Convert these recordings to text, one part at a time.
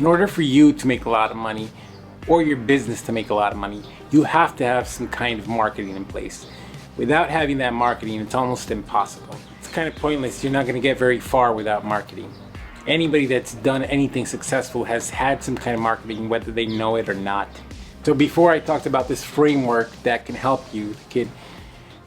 In order for you to make a lot of money or your business to make a lot of money, you have to have some kind of marketing in place. Without having that marketing, it's almost impossible. It's kind of pointless. You're not going to get very far without marketing. Anybody that's done anything successful has had some kind of marketing, whether they know it or not. So before I talked about this framework that can help you, can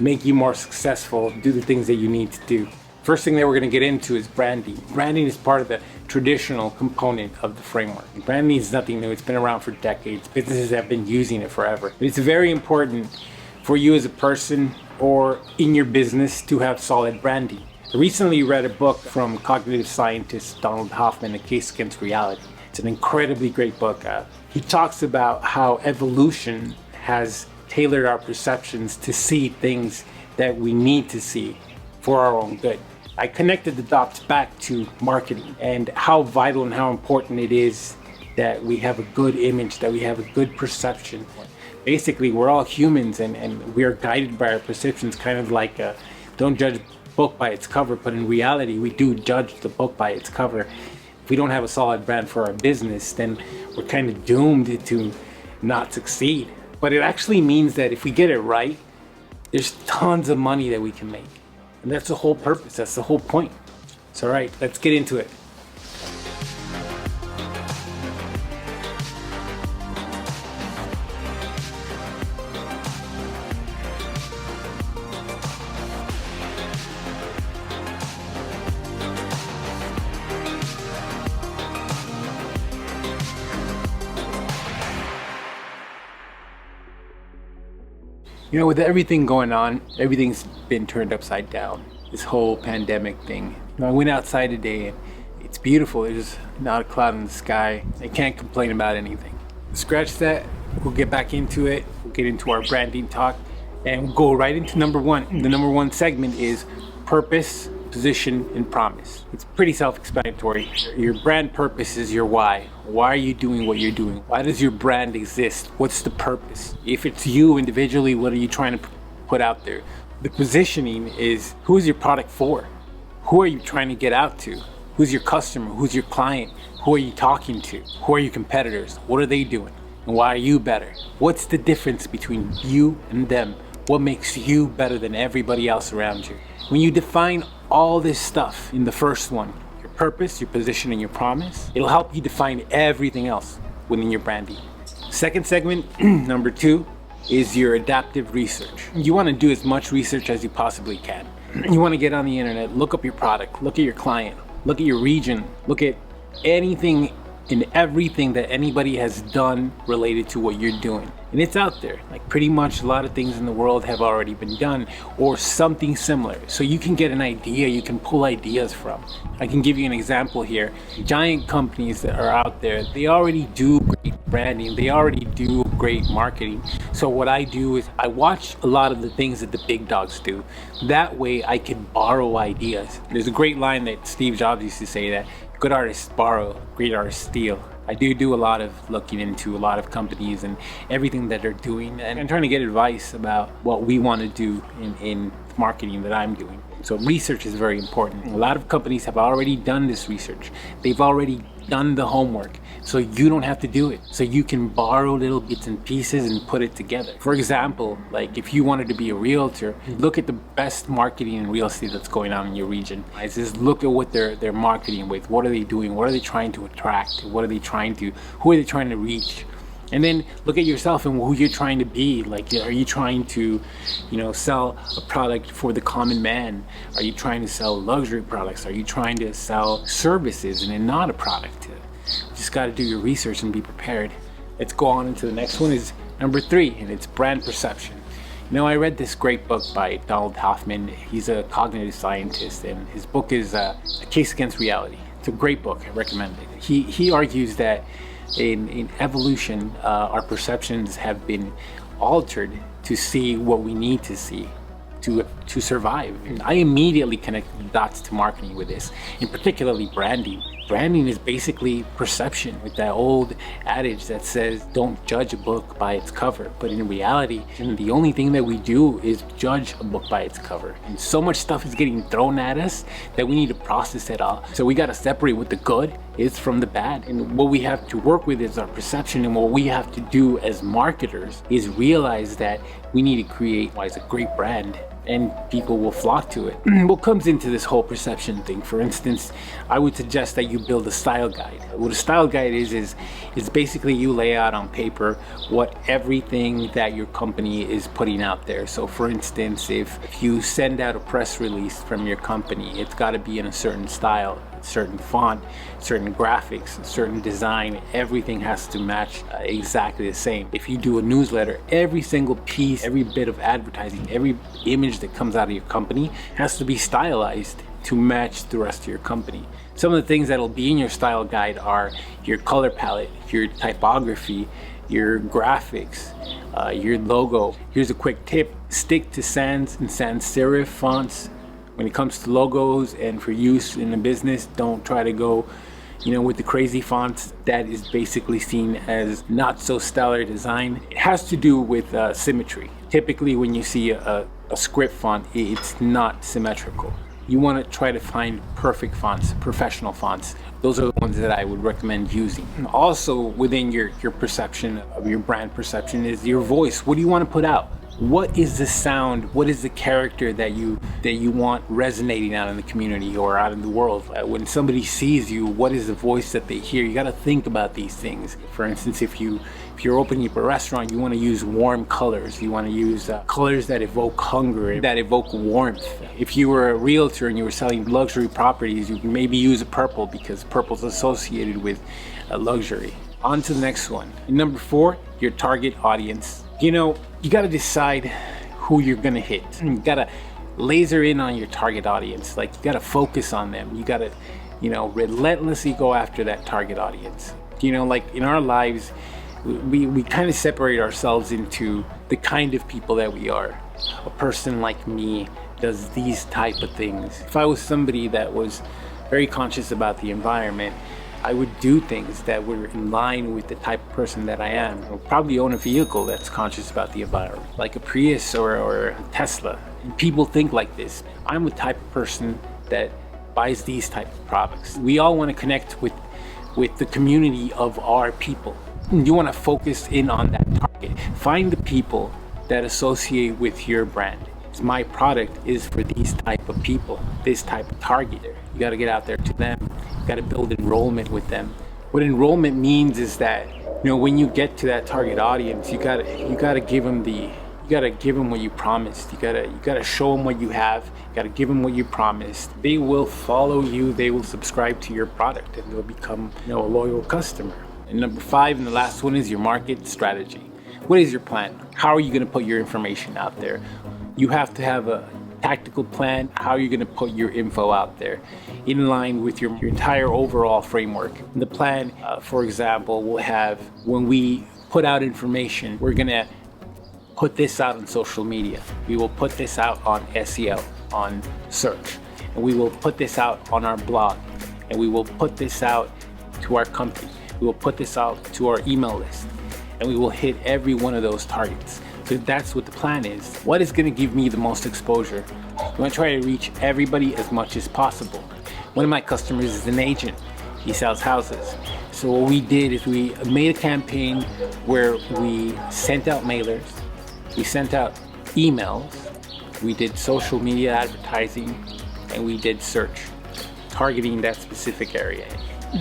make you more successful, do the things that you need to do. First thing that we're going to get into is branding. Branding is part of the traditional component of the framework. Branding is nothing new. It's been around for decades. Businesses have been using it forever. But it's very important for you as a person or in your business to have solid branding. I recently read a book from cognitive scientist Donald Hoffman, A Case Against Reality. It's an incredibly great book. He talks about how evolution has tailored our perceptions to see things that we need to see for our own good. I connected the dots back to marketing and how vital and how important it is that we have a good image, that we have a good perception. Basically, we're all humans and we are guided by our perceptions, kind of like don't judge a book by its cover, but in reality, we do judge the book by its cover. If we don't have a solid brand for our business, then we're kind of doomed to not succeed. But it actually means that if we get it right, there's tons of money that we can make. And that's the whole purpose, that's the whole point. So all right, let's get into it. You know, with everything going on, everything's been turned upside down. This whole pandemic thing. You know, I went outside today and it's beautiful. There's not a cloud in the sky. I can't complain about anything. Scratch that, we'll get back into it. We'll get into our branding talk and we'll go right into number one. The number one segment is purpose, position, and promise. It's pretty self-explanatory. Your brand purpose is your why. Why are you doing what you're doing? Why does your brand exist? What's the purpose? If it's you individually, what are you trying to put out there? The positioning is, who is your product for? Who are you trying to get out to? Who's your customer? Who's your client? Who are you talking to? Who are your competitors? What are they doing? And why are you better? What's the difference between you and them? What makes you better than everybody else around you? When you define all this stuff in the first one, your purpose, your position, and your promise, it'll help you define everything else within your branding. Second segment, number two, is your adaptive research. You want to do as much research as you possibly can. You want to get on the internet, look up your product, look at your client, look at your region, look at anything and everything that anybody has done related to what you're doing. And it's out there. Like pretty much a lot of things in the world have already been done or something similar. So you can get an idea, you can pull ideas from. I can give you an example here. Giant companies that are out there, they already do great branding, they already do great marketing. So what I do is I watch a lot of the things that the big dogs do. That way I can borrow ideas. There's a great line that Steve Jobs used to say that good artists borrow, great artists steal. I do a lot of looking into a lot of companies and everything that they're doing, and I'm trying to get advice about what we want to do in marketing that I'm doing. So research is very important. A lot of companies have already done this research. They've already done the homework, so you don't have to do it. So you can borrow little bits and pieces and put it together. For example, like if you wanted to be a realtor, look at the best marketing in real estate that's going on in your region. I just look at what they're marketing with. What are they doing? What are they trying to attract? Who are they trying to reach? And then look at yourself and who you're trying to be. Like, are you trying to, sell a product for the common man? Are you trying to sell luxury products? Are you trying to sell services and then not a product? You just got to do your research and be prepared. Let's go on into the next one, is number three, and it's brand perception. I read this great book by Donald Hoffman. He's a cognitive scientist, and his book is A Case Against Reality. It's a great book. I recommend it. He argues that in evolution, our perceptions have been altered to see what we need to see to survive. And I immediately connected the dots to marketing with this, and particularly branding. Branding is basically perception, with that old adage that says, don't judge a book by its cover. But in reality, the only thing that we do is judge a book by its cover. And so much stuff is getting thrown at us that we need to process it all. So we got to separate what the good is from the bad. And what we have to work with is our perception, and what we have to do as marketers is realize that we need to create what is a great brand, and people will flock to it. What comes into this whole perception thing, for instance, I would suggest that you build a style guide. What a style guide is basically you lay out on paper what everything that your company is putting out there. So for instance, if you send out a press release from your company, it's got to be in a certain style, certain font, certain graphics, certain design. Everything has to match exactly the same. If you do a newsletter, every single piece, every bit of advertising, every image that comes out of your company has to be stylized to match the rest of your company. Some of the things that'll be in your style guide are your color palette, your typography, your graphics, your logo. Here's a quick tip: stick to sans and sans serif fonts when it comes to logos, and for use in the business, don't try to go with the crazy fonts that is basically seen as not so stellar design. It has to do with symmetry. Typically when you see a script font, it's not symmetrical. You want to try to find perfect fonts, professional fonts. Those are the ones that I would recommend using. Also within your perception of your brand perception is your voice. What do you want to put out? What is the sound? What is the character that you want resonating out in the community or out in the world? When somebody sees you, what is the voice that they hear? You got to think about these things. For instance, if you're opening up a restaurant, you want to use warm colors. You want to use colors that evoke hunger, that evoke warmth. If you were a realtor and you were selling luxury properties, you can maybe use a purple because purple is associated with luxury. On to the next one. Number 4, your target audience. You got to decide who you're going to hit. You got to laser in on your target audience. Like, you got to focus on them. You got to, relentlessly go after that target audience. Like in our lives, we kind of separate ourselves into the kind of people that we are. A person like me does these type of things. If I was somebody that was very conscious about the environment, I would do things that were in line with the type of person that I am. I'll probably own a vehicle that's conscious about the environment, like a Prius or a Tesla. And people think like this. I'm the type of person that buys these type of products. We all want to connect with the community of our people. You want to focus in on that target. Find the people that associate with your brand. My product is for these type of people, this type of target. You got to get out there to them. You got to build enrollment with them. What enrollment means is that when you get to that target audience, you got to give them what you promised. You got to show them what you have. You got to give them what you promised. They will follow you. They will subscribe to your product, and they'll become a loyal customer. And number 5, and the last one, is your market strategy. What is your plan? How are you going to put your information out there? You have to have a tactical plan. How are you going to put your info out there in line with your entire overall framework? And the plan, for example, will have, when we put out information, we're going to put this out on social media. We will put this out on SEO, on search. And we will put this out on our blog. And we will put this out to our company. We will put this out to our email list. And we will hit every one of those targets. So that's what the plan is. What is going to give me the most exposure? I'm going to try to reach everybody as much as possible. One of my customers is an agent. He sells houses. So what we did is we made a campaign where we sent out mailers, we sent out emails, we did social media advertising, and we did search, targeting that specific area.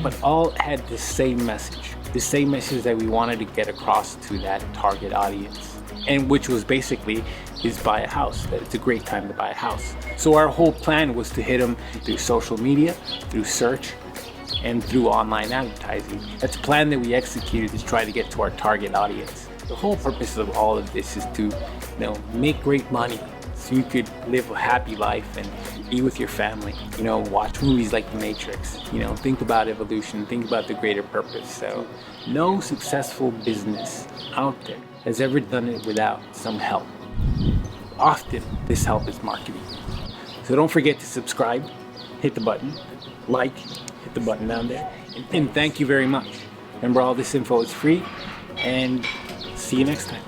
But all had the same message that we wanted to get across to that target audience. And which was basically is buy a house, that it's a great time to buy a house. So our whole plan was to hit them through social media, through search, and through online advertising. That's a plan that we executed to try to get to our target audience. The whole purpose of all of this is to make great money so you could live a happy life and be with your family. Watch movies like The Matrix. Think about evolution, think about the greater purpose. So no successful business out there has ever done it without some help. Often this help is marketing. So don't forget to subscribe, hit the button, hit the button down there, and thank you very much. Remember, all this info is free, and see you next time.